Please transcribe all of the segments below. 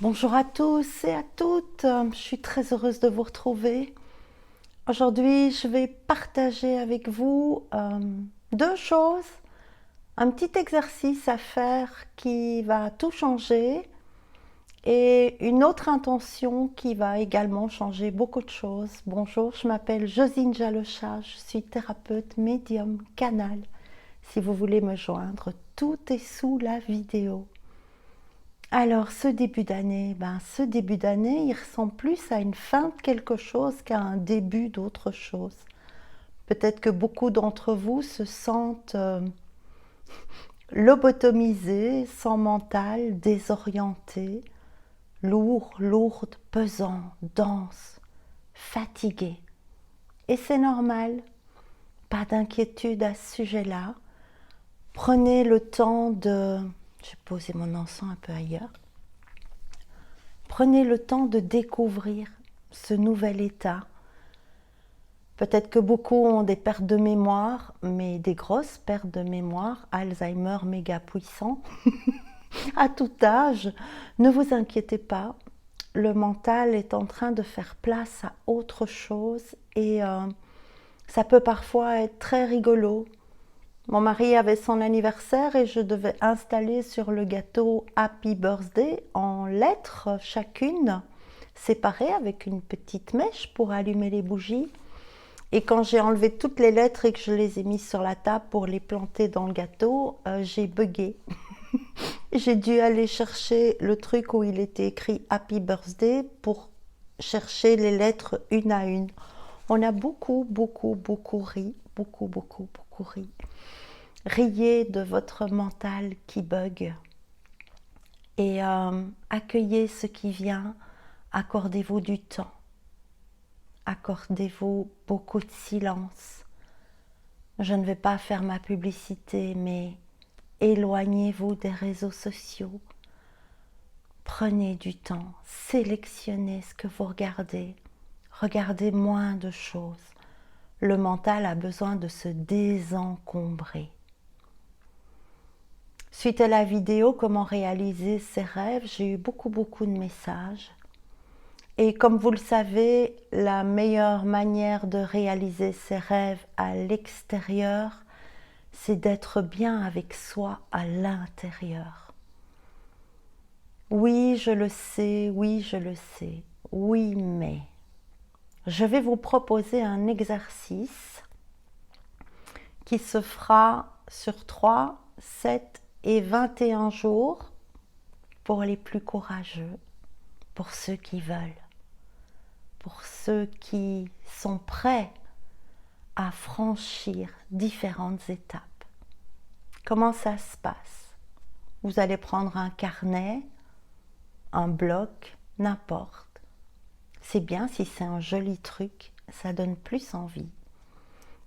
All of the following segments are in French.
Bonjour à tous et à toutes, je suis très heureuse de vous retrouver. Aujourd'hui, je vais partager avec vous deux choses. Un petit exercice à faire qui va tout changer et une autre intention qui va également changer beaucoup de choses. Bonjour, je m'appelle Josine Jalochat, je suis thérapeute médium canal. Si vous voulez me joindre, tout est sous la vidéo. Alors, ce début d'année, il ressemble plus à une fin de quelque chose qu'à un début d'autre chose. Peut-être que beaucoup d'entre vous se sentent lobotomisés, sans mental, désorientés, lourds, lourdes, pesants, denses, fatigués. Et c'est normal, pas d'inquiétude à ce sujet-là. Prenez le temps de... Je vais poser mon encens un peu ailleurs. Prenez le temps de découvrir ce nouvel état. Peut-être que beaucoup ont des pertes de mémoire, mais des grosses pertes de mémoire, Alzheimer méga puissant, à tout âge. Ne vous inquiétez pas, le mental est en train de faire place à autre chose et ça peut parfois être très rigolo. Mon mari avait son anniversaire et je devais installer sur le gâteau Happy Birthday en lettres chacune, séparées avec une petite mèche pour allumer les bougies. Et quand j'ai enlevé toutes les lettres et que je les ai mises sur la table pour les planter dans le gâteau, j'ai bugué. J'ai dû aller chercher le truc où il était écrit Happy Birthday pour chercher les lettres une à une. On a beaucoup, beaucoup, beaucoup ri, beaucoup, beaucoup, beaucoup ri. Riez de votre mental qui bug et accueillez ce qui vient, accordez-vous du temps, accordez-vous beaucoup de silence. Je ne vais pas faire ma publicité, mais éloignez-vous des réseaux sociaux. Prenez du temps, sélectionnez ce que vous regardez, regardez moins de choses. Le mental a besoin de se désencombrer. Suite à la vidéo comment réaliser ses rêves, j'ai eu beaucoup de messages. Et comme vous le savez, la meilleure manière de réaliser ses rêves à l'extérieur, c'est d'être bien avec soi à l'intérieur. Oui, je le sais, oui, je le sais, oui, mais je vais vous proposer un exercice qui se fera sur 3, 7 et 21 jours pour les plus courageux, pour ceux qui veulent, pour ceux qui sont prêts à franchir différentes étapes. Comment ça se passe? Vous allez prendre un carnet, un bloc, n'importe. C'est bien si c'est un joli truc, ça donne plus envie.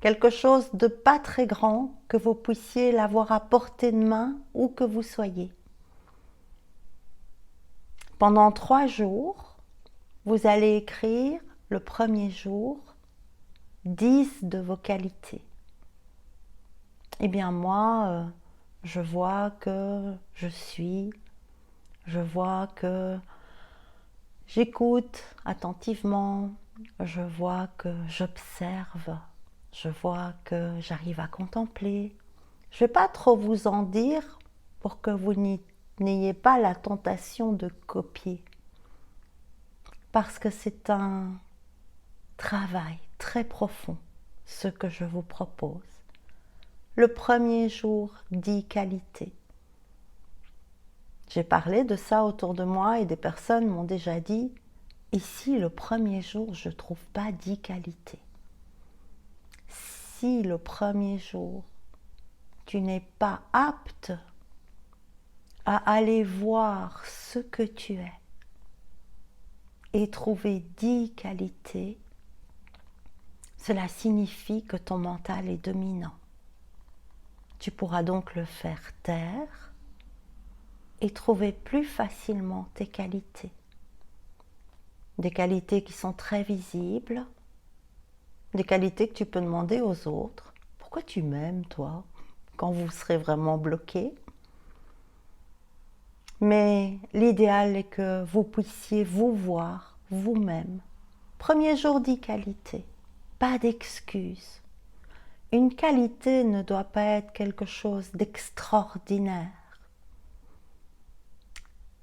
Quelque chose de pas très grand, que vous puissiez l'avoir à portée de main où que vous soyez. Pendant 3 jours, vous allez écrire le premier jour 10 de vos qualités. Eh bien moi, je vois que je vois que j'écoute attentivement, je vois que j'observe, je vois que j'arrive à contempler. Je ne vais pas trop vous en dire pour que vous n'ayez pas la tentation de copier. Parce que c'est un travail très profond, ce que je vous propose. Le premier jour, 10 qualités. J'ai parlé de ça autour de moi et des personnes m'ont déjà dit « Ici, le premier jour, je ne trouve pas 10 qualités. » Si le premier jour, tu n'es pas apte à aller voir ce que tu es et trouver 10 qualités, cela signifie que ton mental est dominant. Tu pourras donc le faire taire et trouver plus facilement tes qualités. Des qualités qui sont très visibles, des qualités que tu peux demander aux autres. Pourquoi tu m'aimes, toi, quand vous serez vraiment bloqué? Mais l'idéal est que vous puissiez vous voir vous-même. Premier jour dit qualité, pas d'excuses. Une qualité ne doit pas être quelque chose d'extraordinaire.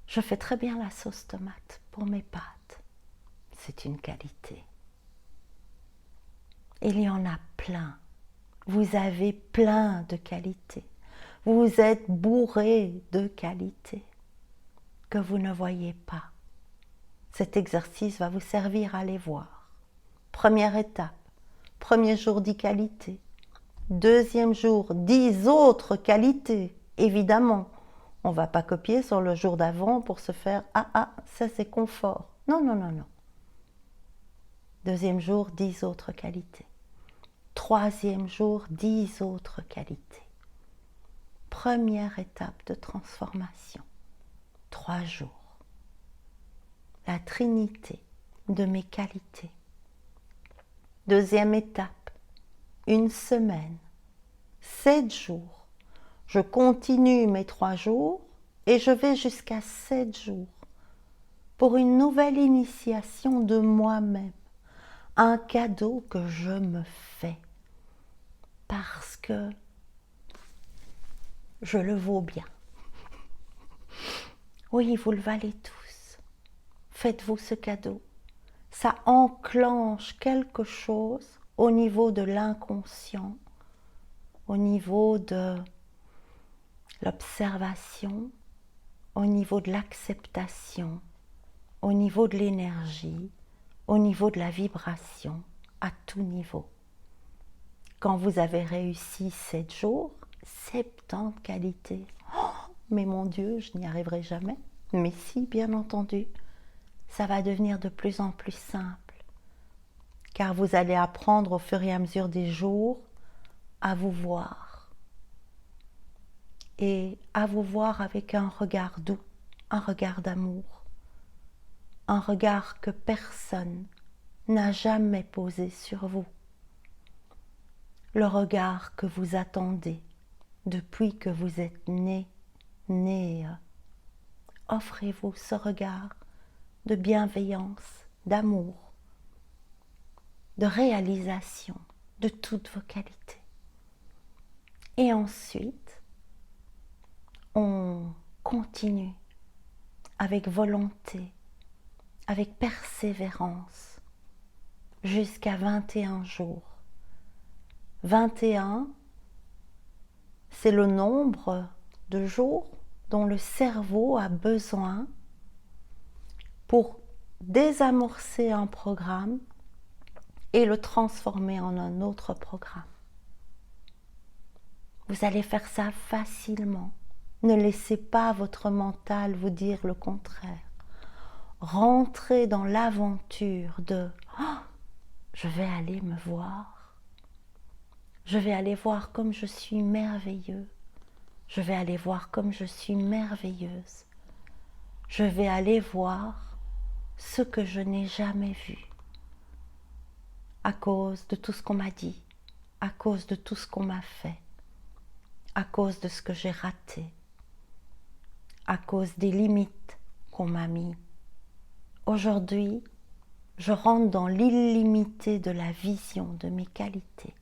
Je fais très bien la sauce tomate pour mes pâtes. C'est une qualité. Il y en a plein. Vous avez plein de qualités. Vous êtes bourré de qualités que vous ne voyez pas. Cet exercice va vous servir à les voir. Première étape, premier jour 10 qualités. Deuxième jour, 10 autres qualités. Évidemment, on ne va pas copier sur le jour d'avant pour se faire « Ah, ça c'est confort ». Non, non, non, non. Deuxième jour, 10 autres qualités. Troisième jour, 10 autres qualités. Première étape de transformation. 3 jours. La trinité de mes qualités. Deuxième étape, 1 semaine. 7 jours. Je continue mes 3 jours et je vais jusqu'à 7 jours pour une nouvelle initiation de moi-même. Un cadeau que je me fais parce que je le vaux bien. Oui, vous le valez tous. Faites-vous ce cadeau. Ça enclenche quelque chose au niveau de l'inconscient, au niveau de l'observation, au niveau de l'acceptation, au niveau de l'énergie, au niveau de la vibration, à tout niveau. Quand vous avez réussi 7 jours, 70 qualités. Oh, mais mon Dieu, je n'y arriverai jamais. Mais si, bien entendu, ça va devenir de plus en plus simple. Car vous allez apprendre au fur et à mesure des jours à vous voir. Et à vous voir avec un regard doux, un regard d'amour. Un regard que personne n'a jamais posé sur vous. Le regard que vous attendez depuis que vous êtes né. Offrez-vous ce regard de bienveillance, d'amour, de réalisation de toutes vos qualités. Et ensuite, on continue avec volonté, avec persévérance, jusqu'à 21 jours. 21, c'est le nombre de jours dont le cerveau a besoin pour désamorcer un programme et le transformer en un autre programme. Vous allez faire ça facilement. Ne laissez pas votre mental vous dire le contraire. Rentrez dans l'aventure de « Oh, je vais aller me voir. Je vais aller voir comme je suis merveilleux. Je vais aller voir comme je suis merveilleuse. Je vais aller voir ce que je n'ai jamais vu. À cause de tout ce qu'on m'a dit, à cause de tout ce qu'on m'a fait, à cause de ce que j'ai raté, à cause des limites qu'on m'a mis. Aujourd'hui, je rentre dans l'illimité de la vision de mes qualités.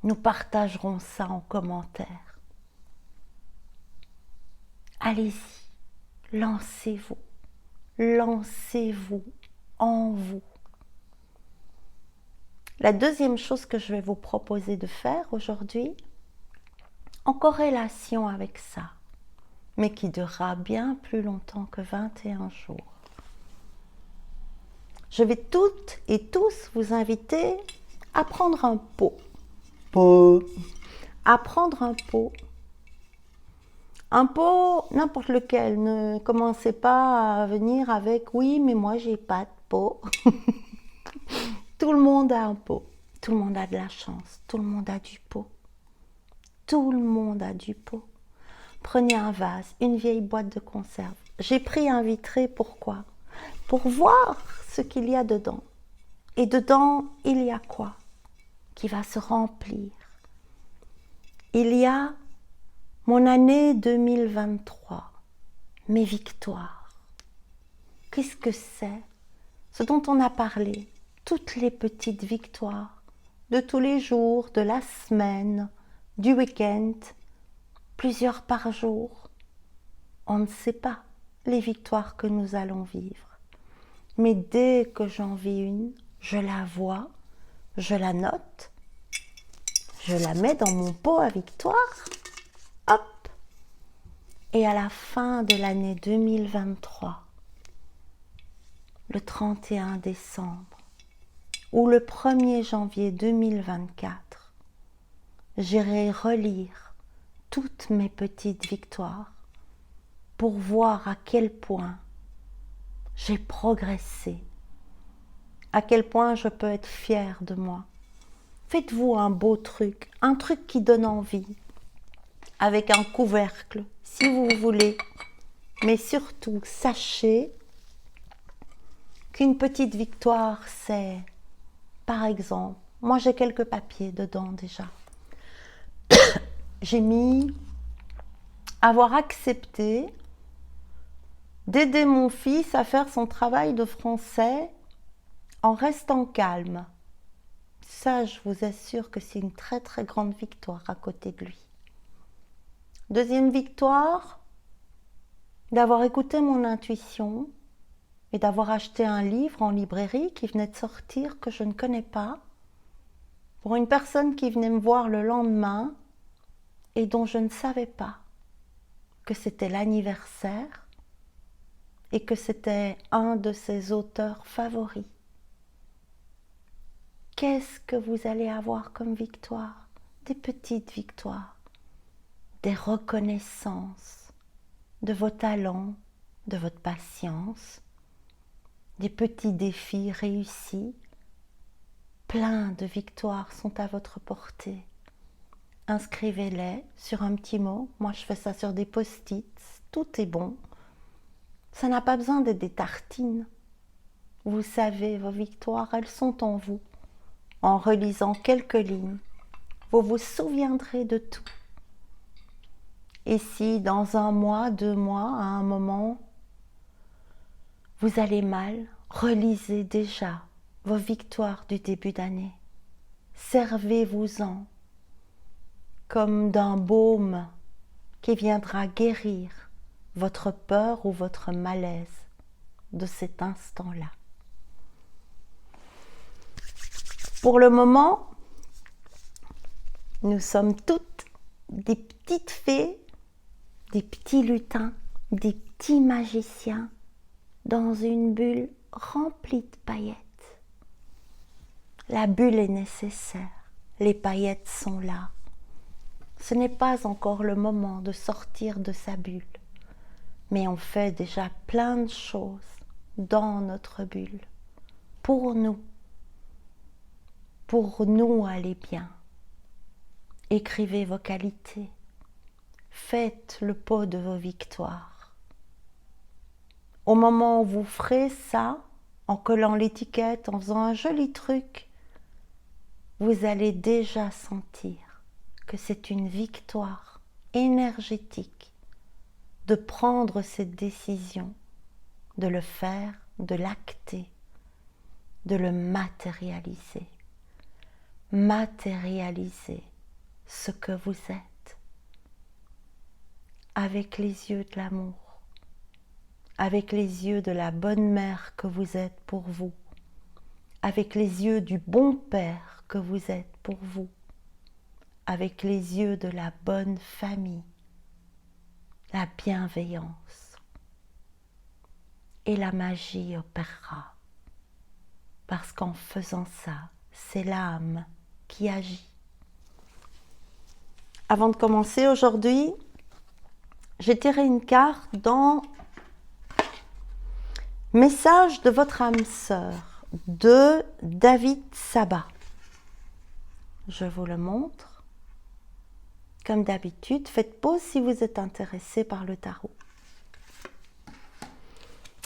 Nous partagerons ça en commentaire. Allez-y, lancez-vous en vous. La deuxième chose que je vais vous proposer de faire aujourd'hui, en corrélation avec ça, mais qui durera bien plus longtemps que 21 jours. Je vais toutes et tous vous inviter à prendre un pot. À prendre un pot. Un pot, n'importe lequel. Ne commencez pas à venir avec « oui, mais moi j'ai pas de pot ». Tout le monde a un pot. Tout le monde a de la chance. Tout le monde a du pot. Tout le monde a du pot. Prenez un vase, une vieille boîte de conserve. J'ai pris un vitré, pourquoi? Pour voir ce qu'il y a dedans. Et dedans, il y a quoi? Qui va se remplir. Il y a Mon année 2023, mes victoires. Qu'est-ce que c'est? Ce dont on a parlé, toutes les petites victoires, de tous les jours, de la semaine, du week-end, plusieurs par jour. On ne sait pas les victoires que nous allons vivre. Mais dès que j'en vis une, je la vois, je la note, je la mets dans mon pot à victoire, hop. Et à la fin de l'année 2023, le 31 décembre ou le 1er janvier 2024, j'irai relire toutes mes petites victoires pour voir à quel point j'ai progressé, à quel point je peux être fière de moi. Faites-vous un beau truc, un truc qui donne envie, avec un couvercle, si vous voulez. Mais surtout, sachez qu'une petite victoire, c'est, par exemple, moi j'ai quelques papiers dedans déjà. J'ai mis avoir accepté d'aider mon fils à faire son travail de français en restant calme. Ça, je vous assure que c'est une très très grande victoire à côté de lui. Deuxième victoire, d'avoir écouté mon intuition et d'avoir acheté un livre en librairie qui venait de sortir, que je ne connais pas, pour une personne qui venait me voir le lendemain et dont je ne savais pas que c'était l'anniversaire et que c'était un de ses auteurs favoris. Qu'est-ce que vous allez avoir comme victoire? Des petites victoires, des reconnaissances de vos talents, de votre patience, des petits défis réussis. Plein de victoires sont à votre portée. Inscrivez-les sur un petit mot. Moi, je fais ça sur des post-it. Tout est bon. Ça n'a pas besoin d'être des tartines. Vous savez, vos victoires, elles sont en vous. En relisant quelques lignes, vous vous souviendrez de tout. Et si dans 1 mois, 2 mois, à un moment, vous allez mal, relisez déjà vos victoires du début d'année. Servez-vous-en comme d'un baume qui viendra guérir votre peur ou votre malaise de cet instant-là. Pour le moment, nous sommes toutes des petites fées, des petits lutins, des petits magiciens dans une bulle remplie de paillettes. La bulle est nécessaire, les paillettes sont là. Ce n'est pas encore le moment de sortir de sa bulle, mais on fait déjà plein de choses dans notre bulle, pour nous aller bien. Écrivez vos qualités, faites le pot de vos victoires. Au moment où vous ferez ça, en collant l'étiquette, en faisant un joli truc, vous allez déjà sentir que c'est une victoire énergétique de prendre cette décision, de le faire, de l'acter, de le matérialiser. Matérialiser ce que vous êtes avec les yeux de l'amour, avec les yeux de la bonne mère que vous êtes pour vous, avec les yeux du bon père que vous êtes pour vous, avec les yeux de la bonne famille, la bienveillance. Et la magie opérera, parce qu'en faisant ça, c'est l'âme qui agit. Avant de commencer aujourd'hui, j'ai tiré une carte dans Message de votre âme sœur de David Sabat. Je vous le montre. Comme d'habitude, faites pause si vous êtes intéressé par le tarot.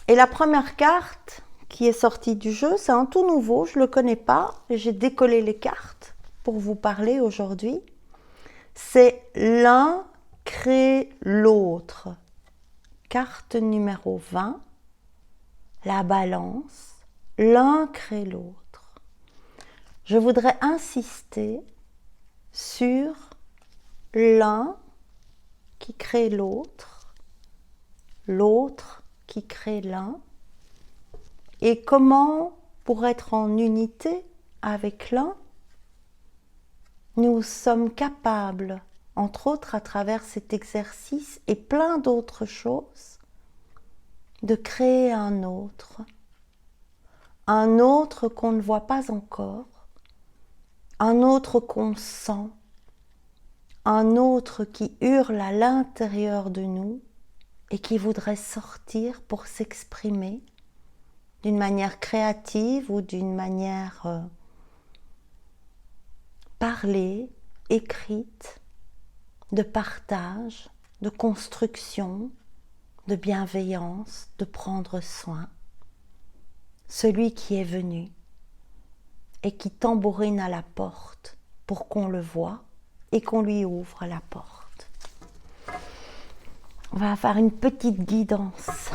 Et la première carte qui est sortie du jeu, c'est un tout nouveau, je ne le connais pas. J'ai décollé les cartes pour vous parler aujourd'hui. C'est l'incrédulité. crée l'autre. Carte numéro 20, la balance, l'un crée l'autre. Je voudrais insister sur l'un qui crée l'autre, l'autre qui crée l'un, et comment, pour être en unité avec l'un, nous sommes capables, entre autres à travers cet exercice et plein d'autres choses, de créer un autre qu'on ne voit pas encore, un autre qu'on sent, un autre qui hurle à l'intérieur de nous et qui voudrait sortir pour s'exprimer d'une manière créative ou d'une manière parlée, écrite, de partage, de construction, de bienveillance, de prendre soin. Celui qui est venu et qui tambourine à la porte pour qu'on le voie et qu'on lui ouvre la porte. On va faire une petite guidance.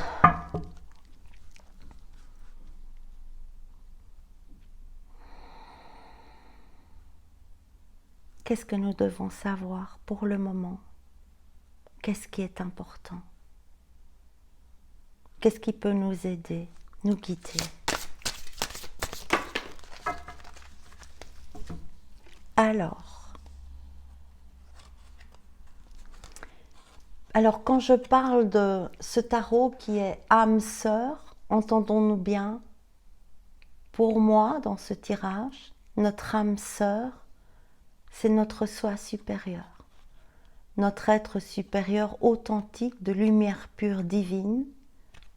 Qu'est-ce que nous devons savoir pour le moment? Qu'est-ce qui est important? Qu'est-ce qui peut nous aider, nous guider? Alors quand je parle de ce tarot qui est âme sœur, entendons-nous bien, pour moi, dans ce tirage, notre âme sœur, c'est notre soi supérieur, notre être supérieur authentique de lumière pure divine,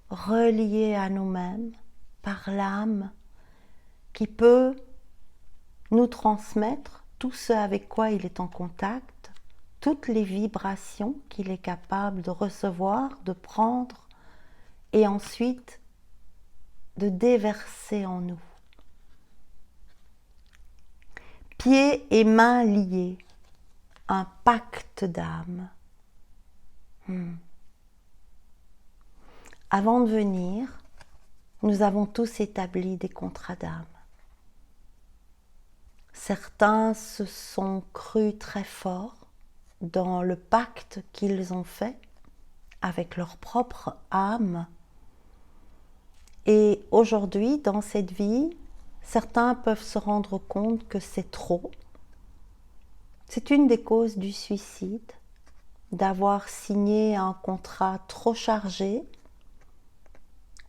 relié à nous-mêmes par l'âme, qui peut nous transmettre tout ce avec quoi il est en contact, toutes les vibrations qu'il est capable de recevoir, de prendre et ensuite de déverser en nous. Pieds et mains liés, un pacte d'âme. Avant de venir, nous avons tous établi des contrats d'âme. Certains se sont crus très forts dans le pacte qu'ils ont fait avec leur propre âme. Et aujourd'hui, dans cette vie, certains peuvent se rendre compte que c'est trop. C'est une des causes du suicide, d'avoir signé un contrat trop chargé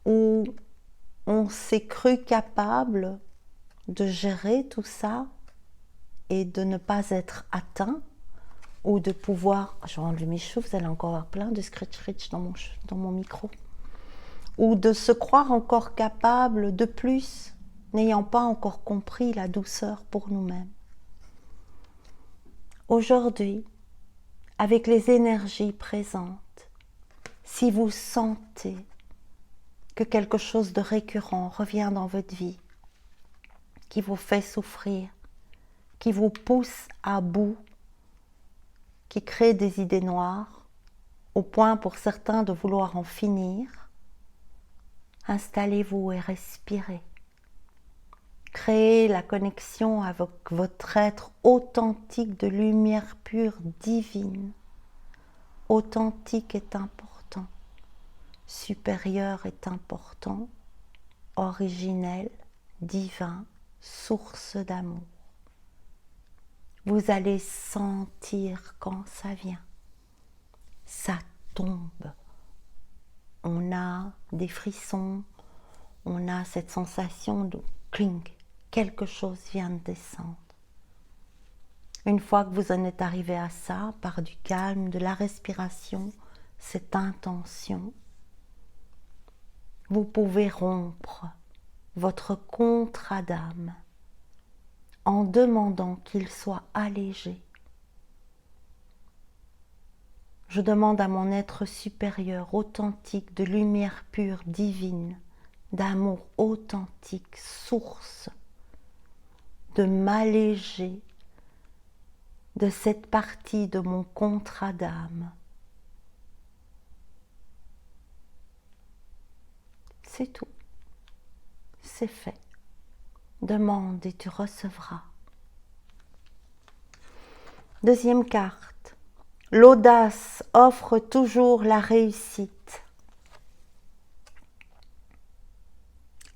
où on s'est cru capable de gérer tout ça et de ne pas être atteint ou de pouvoir... Je vais enlever mes cheveux, vous allez encore avoir plein de scratch-rich dans mon micro. Ou de se croire encore capable de plus, n'ayant pas encore compris la douceur pour nous-mêmes. Aujourd'hui, avec les énergies présentes, si vous sentez que quelque chose de récurrent revient dans votre vie, qui vous fait souffrir, qui vous pousse à bout, qui crée des idées noires, au point pour certains de vouloir en finir, installez-vous et respirez. Créez la connexion avec votre être authentique de lumière pure divine. Authentique est important, supérieur est important, originel, divin, source d'amour. Vous allez sentir quand ça vient. Ça tombe. On a des frissons, on a cette sensation de clink, quelque chose vient de descendre. Une fois que vous en êtes arrivé à ça, par du calme, de la respiration, cette intention, vous pouvez rompre votre contrat d'âme en demandant qu'il soit allégé. Je demande à mon être supérieur, authentique, de lumière pure, divine, d'amour authentique, source, de m'alléger de cette partie de mon contrat d'âme C'est tout. C'est fait. Demande et tu recevras. Deuxième carte. L'audace offre toujours la réussite.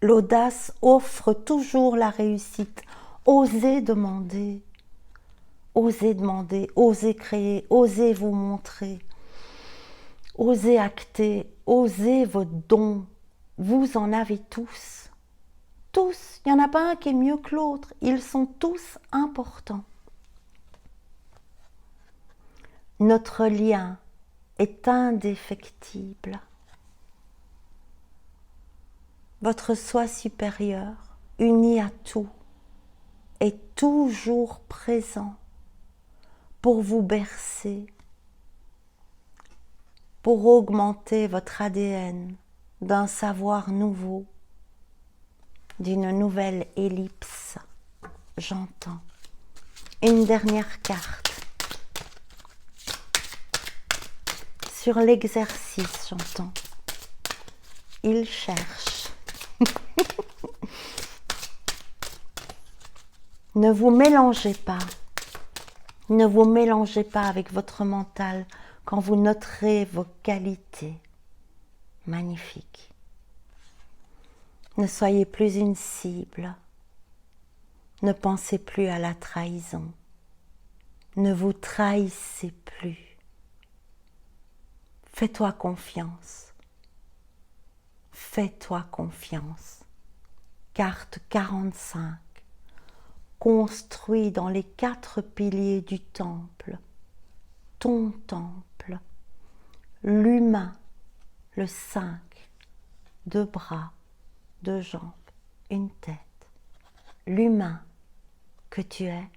L'audace offre toujours la réussite. Osez demander. Osez demander, osez créer, osez vous montrer. Osez acter, osez vos dons. Vous en avez tous. Tous. Il n'y en a pas un qui est mieux que l'autre. Ils sont tous importants. Notre lien est indéfectible. Votre soi supérieur, uni à tout, est toujours présent pour vous bercer, pour augmenter votre ADN d'un savoir nouveau, d'une nouvelle ellipse. J'entends. Une dernière carte. Sur l'exercice, j'entends. Il cherche. Ne vous mélangez pas. Ne vous mélangez pas avec votre mental quand vous noterez vos qualités magnifiques. Ne soyez plus une cible. Ne pensez plus à la trahison. Ne vous trahissez plus. Fais-toi confiance. Fais-toi confiance. Carte 45. Construis dans les 4 piliers du temple, ton temple, l'humain, le 5, 2 bras, 2 jambes, une tête, l'humain que tu es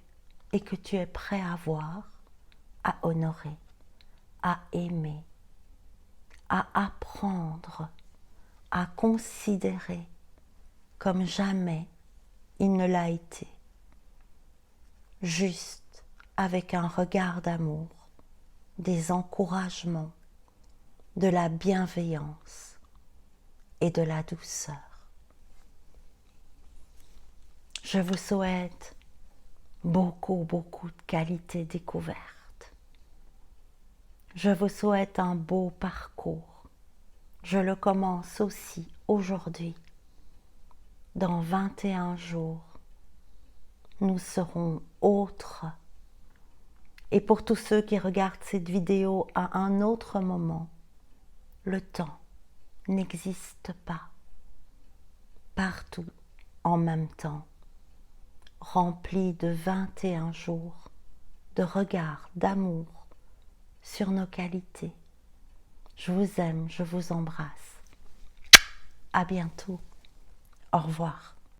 et que tu es prêt à voir, à honorer, à aimer, à apprendre, à considérer comme jamais il ne l'a été. Juste avec un regard d'amour, des encouragements, de la bienveillance et de la douceur. Je vous souhaite beaucoup de qualités découvertes. Je vous souhaite un beau parcours. Je le commence aussi aujourd'hui. Dans 21 jours, nous serons autres. Et pour tous ceux qui regardent cette vidéo à un autre moment, le temps n'existe pas. Partout, en même temps, rempli de 21 jours de regard, d'amour sur nos qualités. Je vous aime, je vous embrasse. À bientôt. Au revoir.